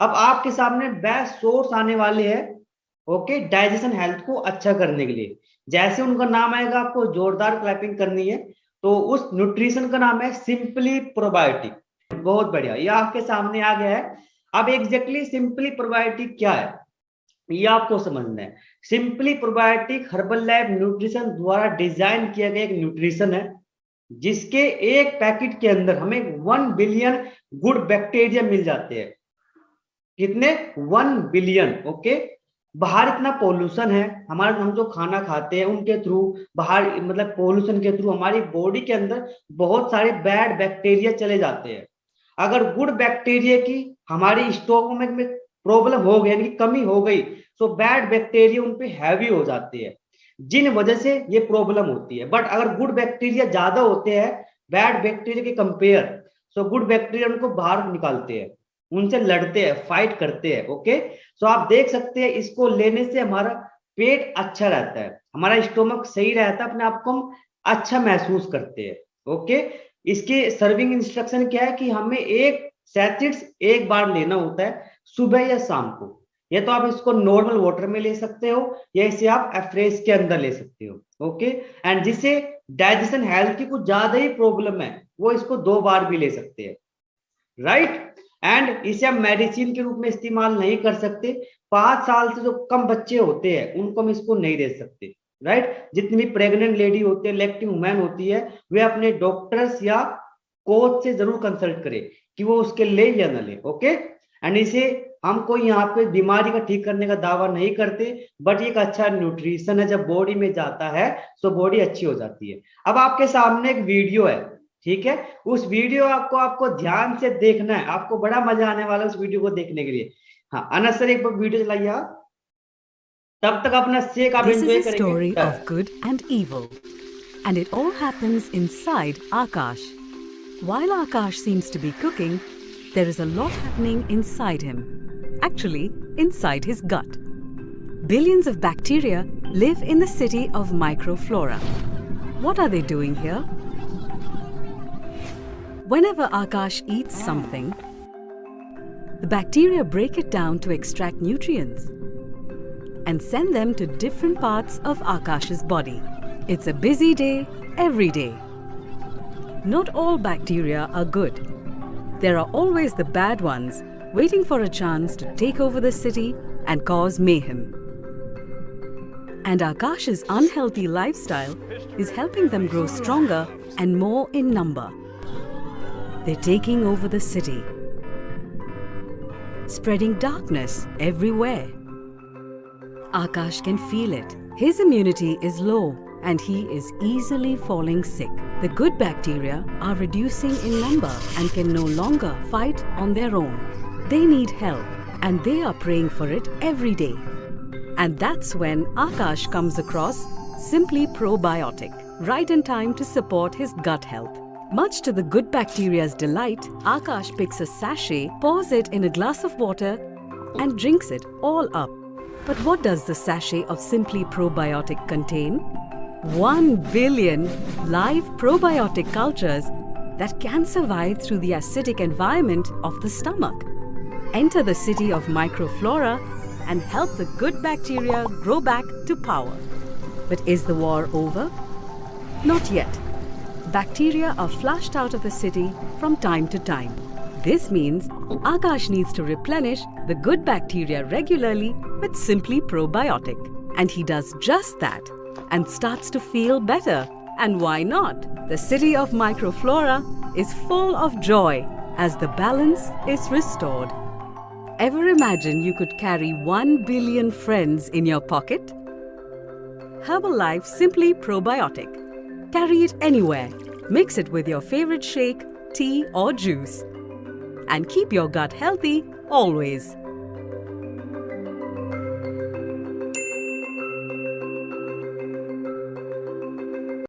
अब आपके सामने बेस्ट सोर्स आने वाले हैं, ओके, डाइजेशन हेल्थ को अच्छा करने के लिए। जैसे उनका नाम आएगा, आपको जोरदार क्लैपिंग करनी है। तो उस न्यूट्रिशन का नाम है सिंपली प्रोबायोटिक। बहुत बढ़िया, ये आपके सामने आ गया है। अब एग्जैक्टली सिंपली प्रोबायोटिक क्या है ये आपको समझना है। Simply probiotic herbal lab nutrition द्वारा डिजाइन किया गया एक न्यूट्रिशन है, जिसके एक पैकेट के अंदर हमें 1 बिलियन गुड बैक्टीरिया मिल जाते हैं। कितने? 1 बिलियन। ओके। बाहर इतना पोल्यूशन है, हमारे हम जो खाना खाते हैं उनके थ्रू, बाहर मतलब पोल्यूशन के थ्रू हमारी बॉडी के अंदर बहुत सारे बैड बैक्टीरिया चले जाते हैं। अगर गुड बैक्टीरिया की हमारी स्टोमक में प्रॉब्लम हो गई, यानी कि कमी हो गई, तो बैड बैक्टीरिया उन पे हैवी हो जाते हैं, जिन वजह से ये प्रॉब्लम होती है। बट अगर गुड बैक्टीरिया ज्यादा होते हैं बैड बैक्टीरिया के कंपेयर, सो गुड बैक्टीरिया उनको बाहर निकालते हैं, उनसे लड़ते हैं, फाइट करते हैं। ओके। सो आप देख सकते हैं, इसको लेने से हमारा पेट अच्छा रहता है, हमारा स्टोमक सही रहता है, अपने आप को हम अच्छा महसूस करते हैं। ओके। इसके सर्विंग इंस्ट्रक्शन क्या है कि हमें एक सैचेट्स एक बार लेना होता है, सुबह या शाम को। या तो आप इसको नॉर्मल वाटर में ले सकते हो, या इसे आप एफ्रेश के अंदर ले सकते हो। ओके। एंड जिसे डाइजेशन हेल्थ की कुछ ज्यादा ही प्रॉब्लम है, वो इसको 2 बार भी ले सकते हैं, राइट। एंड इसे हम मेडिसिन के रूप में इस्तेमाल नहीं कर सकते। 5 साल से जो कम बच्चे होते हैं उनको हम इसको नहीं दे सकते, राइट। जितनी भी प्रेग्नेंट लेडी होती है, लेक्टिंग वुमेन होती है, वे अपने डॉक्टर्स या कोच से जरूर कंसल्ट करें कि वो उसके ले या ना ले। ओके। एंड इसे हम कोई यहाँ पे बीमारी का ठीक करने का दावा नहीं करते, बट एक अच्छा न्यूट्रिशन है, जब बॉडी में जाता है तो बॉडी अच्छी हो जाती है। अब आपके सामने एक वीडियो है, ठीक है। उस वीडियो आपको आपको ध्यान से देखना है, आपको बड़ा मजा आने वाला है उस वीडियो को देखने के लिए। हाँ अनस सर, एक बार वीडियो चलाइए आप, तब तक अपना शेक आप This is एंजॉय a करेंगे। story of good and evil, and it all happens inside Akash. While Akash seems to be cooking, there is a lot happening inside him. Actually, inside his gut. Billions of bacteria live in the city of microflora. What are they doing here? Whenever Akash eats something, the bacteria break it down to extract nutrients and send them to different parts of Akash's body. It's a busy day every day. Not all bacteria are good. There are always the bad ones waiting for a chance to take over the city and cause mayhem. And Akash's unhealthy lifestyle is helping them grow stronger and more in number. They're taking over the city, spreading darkness everywhere. Akash can feel it. His immunity is low and he is easily falling sick. The good bacteria are reducing in number and can no longer fight on their own. They need help and they are praying for it every day. And that's when Akash comes across Simply Probiotic, right in time to support his gut health. Much to the good bacteria's delight, Akash picks a sachet, pours it in a glass of water and drinks it all up. But what does the sachet of Simply Probiotic contain? 1 billion live probiotic cultures that can survive through the acidic environment of the stomach, enter the city of microflora and help the good bacteria grow back to power. But is the war over? Not yet. Bacteria are flushed out of the city from time to time. This means Akash needs to replenish the good bacteria regularly with Simply Probiotic. And he does just that and starts to feel better. And why not? The city of microflora is full of joy as the balance is restored. Ever imagine you could carry 1 billion friends in your pocket? Herbalife Simply Probiotic. Carry it anywhere. Mix it with your favorite shake, tea or juice. And keep your gut healthy always.